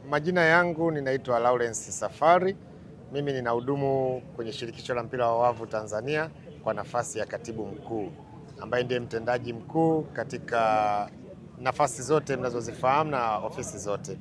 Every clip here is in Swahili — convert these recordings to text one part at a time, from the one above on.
Majina yangu ninaitwa Lawrence Safari. Mimi ninahudumu kwenye shirikisho la mpira wa wavu Tanzania kwa nafasi ya katibu mkuu, ambaye ndiye mtendaji mkuu katika nafasi zote mnazozifahamu na ofisi zote.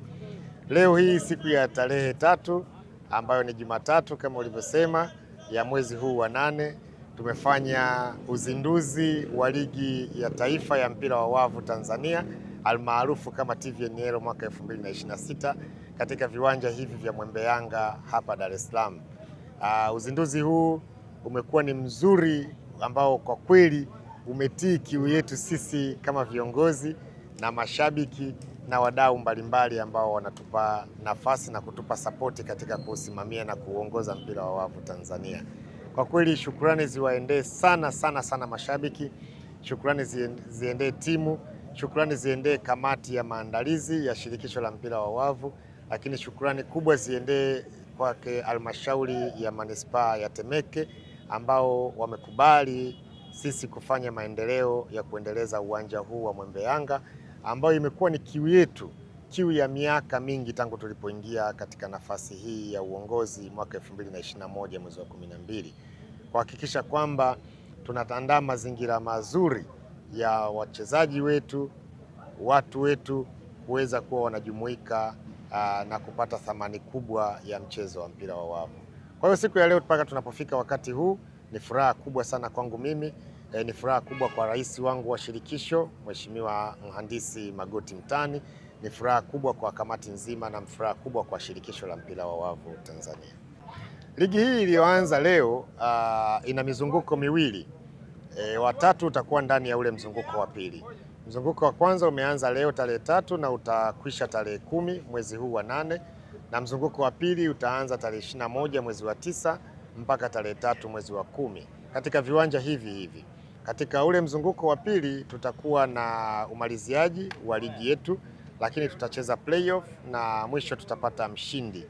Leo hii siku ya tarehe 3 ambayo ni Jumatatu kama ulivyosema, ya mwezi huu wa 8, tumefanya uzinduzi wa ligi ya taifa ya mpira wa wavu Tanzania almaarufu kama TVNL mwaka 2026 katika viwanja hivi vya Mwembe Yanga hapa Dar es Salaam. Uzinduzi huu umekuwa ni mzuri ambao kwa kweli umetii kiu yetu sisi kama viongozi na mashabiki na wadau mbalimbali ambao wanatupa nafasi na kutupa sapoti katika kusimamia na kuongoza mpira wa wavu Tanzania. Kwa kweli shukrani ziwaendee sana mashabiki, shukrani ziendee timu, shukrani ziendee kamati ya maandalizi ya shirikisho la mpira wa wavu, lakini shukrani kubwa ziendee kwake halmashauri ya manispaa ya Temeke ambao wamekubali sisi kufanya maendeleo ya kuendeleza uwanja huu wa Mwembe Yanga ambayo imekuwa ni kiu yetu, kiu ya miaka mingi tangu tulipoingia katika nafasi hii ya uongozi mwaka 2021 mwezi wa 12, kuhakikisha kwamba tunatandaa mazingira mazuri ya wachezaji wetu, watu wetu kuweza kuwa wanajumuika na kupata thamani kubwa ya mchezo wa mpira wa wavu. Kwa hiyo siku ya leo mpaka tunapofika wakati huu ni furaha kubwa sana kwangu mimi, ni furaha kubwa kwa rais wangu wa shirikisho Mheshimiwa Mhandisi Magoti Mtani, ni furaha kubwa kwa kamati nzima na furaha kubwa kwa shirikisho la mpira wa wavu Tanzania. Ligi hii iliyoanza leo ina mizunguko miwili. Watatu utakuwa ndani ya ule mzunguko wa pili. Mzunguko wa kwanza umeanza leo tarehe 3 na utakwisha tarehe 10 mwezi huu wa 8, na mzunguko wa pili utaanza tarehe 21 mwezi wa 9 mpaka tarehe 3 mwezi wa 10 katika viwanja hivi. Katika ule mzunguko wa pili tutakuwa na umaliziaji wa ligi yetu, lakini tutacheza playoff na mwisho tutapata mshindi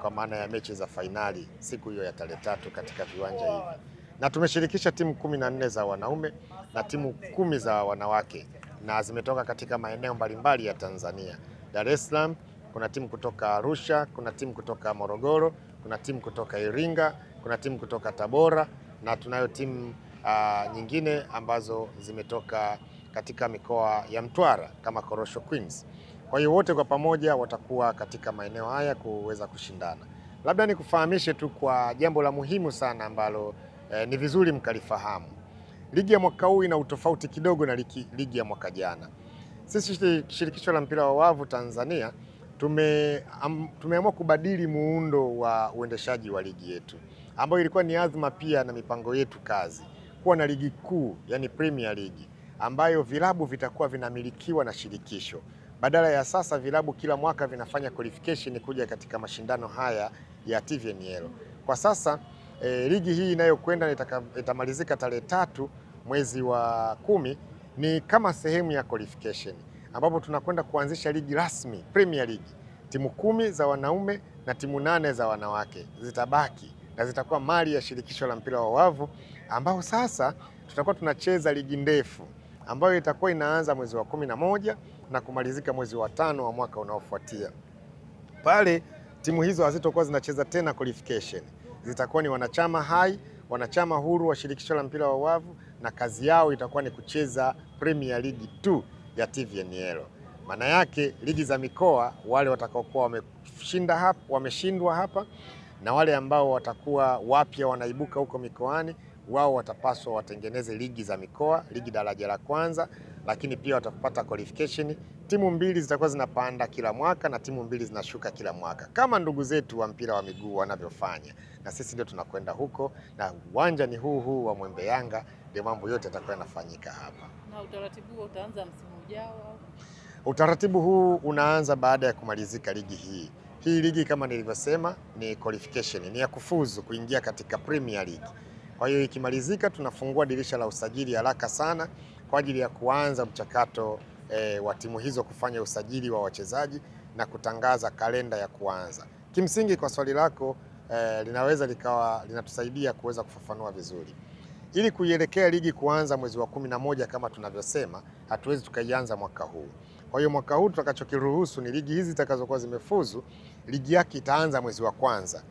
kwa maana ya mechi za fainali siku hiyo ya tarehe 3 katika viwanja hivi. Na tumeshirikisha timu 14 za wanaume na timu 10 za wanawake na zimetoka katika maeneo mbalimbali ya Tanzania. Dar es Salaam kuna timu kutoka Arusha, kuna timu kutoka Morogoro, kuna timu kutoka Iringa, kuna timu kutoka Tabora na tunayo timu nyingine ambazo zimetoka katika mikoa ya Mtwara kama Korosho Queens. Kwa hiyo wote kwa pamoja watakuwa katika maeneo haya kuweza kushindana. Labda nikufahamishe tu kwa jambo la muhimu sana ambalo ni vizuri mkalifahamu. Ligi ya mwaka huu ina utofauti kidogo na ligi ya mwaka jana. Sisi shirikisho la mpira wa wavu Tanzania tumeamua kubadili muundo wa uendeshaji wa ligi yetu, ambayo ilikuwa ni azma pia na mipango yetu kazi, kuwa na ligi kuu, yani Premier League, ambayo vilabu vitakuwa vinamilikiwa na shirikisho. Badala ya sasa vilabu kila mwaka vinafanya qualification kuja katika mashindano haya ya TVNL. Kwa sasa ligi hii inayokwenda itamalizika tarehe 3 mwezi wa 10 ni kama sehemu ya qualification, ambapo tunakwenda kuanzisha ligi rasmi Premier League. Timu 10 za wanaume na timu 8 za wanawake zitabaki na zitakuwa mali ya shirikisho la mpira wa wavu, ambao sasa tutakuwa tunacheza ligi ndefu ambayo itakuwa inaanza mwezi wa 11 na kumalizika mwezi wa 5 wa mwaka unaofuatia. Pale timu hizo hazitakuwa zinacheza tena qualification, zitakuwa ni wanachama hai, wanachama huru wa shirikisho la mpira wa wavu, na kazi yao itakuwa ni kucheza Premier League 2 ya TVNL. Maana yake ligi za mikoa, wale watakaokuwa wameshindwa hapa na wale ambao watakuwa wapya wanaibuka huko mikoani, wao watapaswa watengeneze ligi za mikoa, ligi daraja la kwanza, lakini pia watapata qualification. Timu 2 zitakuwa zinapanda kila mwaka na timu 2 zinashuka kila mwaka kama ndugu zetu wa mpira wa miguu wanavyofanya, na sisi ndio tunakwenda huko, na uwanja ni huu wa Mwembe Yanga, ndio mambo yote yatakuwa yanafanyika hapa. Na utaratibu huo utaanza msimu ujao? Utaratibu huu unaanza baada ya kumalizika ligi hii. Hii ligi kama nilivyosema ni qualification, ni ya kufuzu kuingia katika Premier League. Kwa hiyo ikimalizika tunafungua dirisha la usajili haraka sana kwa ajili ya kuanza mchakato wa timu hizo kufanya usajili wa wachezaji na kutangaza kalenda ya kuanza. Kimsingi kwa swali lako linaweza likawa linatusaidia kuweza kufafanua vizuri. Ili kuielekea ligi kuanza mwezi wa 11 kama tunavyosema, hatuwezi tukaianza mwaka huu. Kwa hiyo mwaka huu tutakachokiruhusu ni ligi hizi zitakazokuwa zimefuzu, ligi yake itaanza mwezi wa kwanza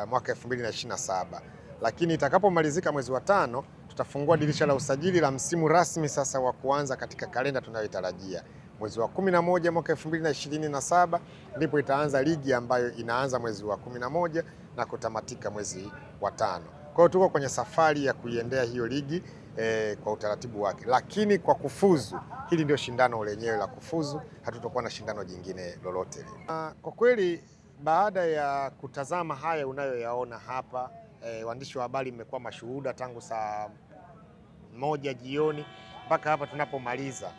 mwaka 2027, lakini itakapomalizika mwezi wa 5 tutafungua dirisha la usajili la msimu rasmi sasa wa kuanza katika kalenda tunayoitarajia. Mwezi wa 11 mwaka 2027 ndipo itaanza ligi ambayo inaanza mwezi wa 11 na kutamatika mwezi wa 5. Kwa hiyo tuko kwenye safari ya kuiendea hiyo ligi kwa utaratibu wake, lakini kwa kufuzu, hili ndio shindano lenyewe la kufuzu, hatutakuwa na shindano jingine lolote. Kwa kweli baada ya kutazama haya unayoyaona hapa, waandishi wa habari mmekuwa mashuhuda tangu saa 1 jioni mpaka hapa tunapomaliza,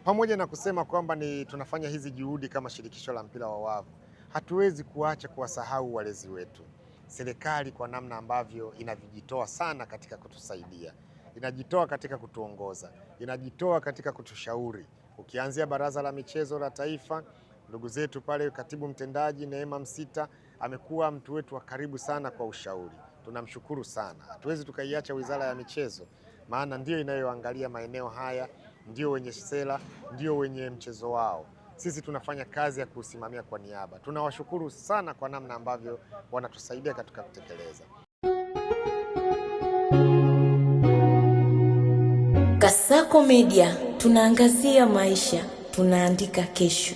pamoja na kusema kwamba tunafanya hizi juhudi kama shirikisho la mpira wa wavu, hatuwezi kuacha kuwasahau walezi wetu. Serikali kwa namna ambavyo inavijitoa sana katika kutusaidia, inajitoa katika kutuongoza, inajitoa katika kutushauri. Ukianzia Baraza la Michezo la Taifa, ndugu zetu pale, katibu mtendaji Neema Msita amekuwa mtu wetu wa karibu sana kwa ushauri. Tunamshukuru sana. Hatuwezi tukaiacha Wizara ya Michezo, maana ndio inayoangalia maeneo haya, ndio wenye sera, ndio wenye mchezo wao. Sisi tunafanya kazi ya kusimamia kwa niaba. Tunawashukuru sana kwa namna ambavyo wanatusaidia katika kutekeleza. Kasako Media, tunaangazia maisha, tunaandika kesho.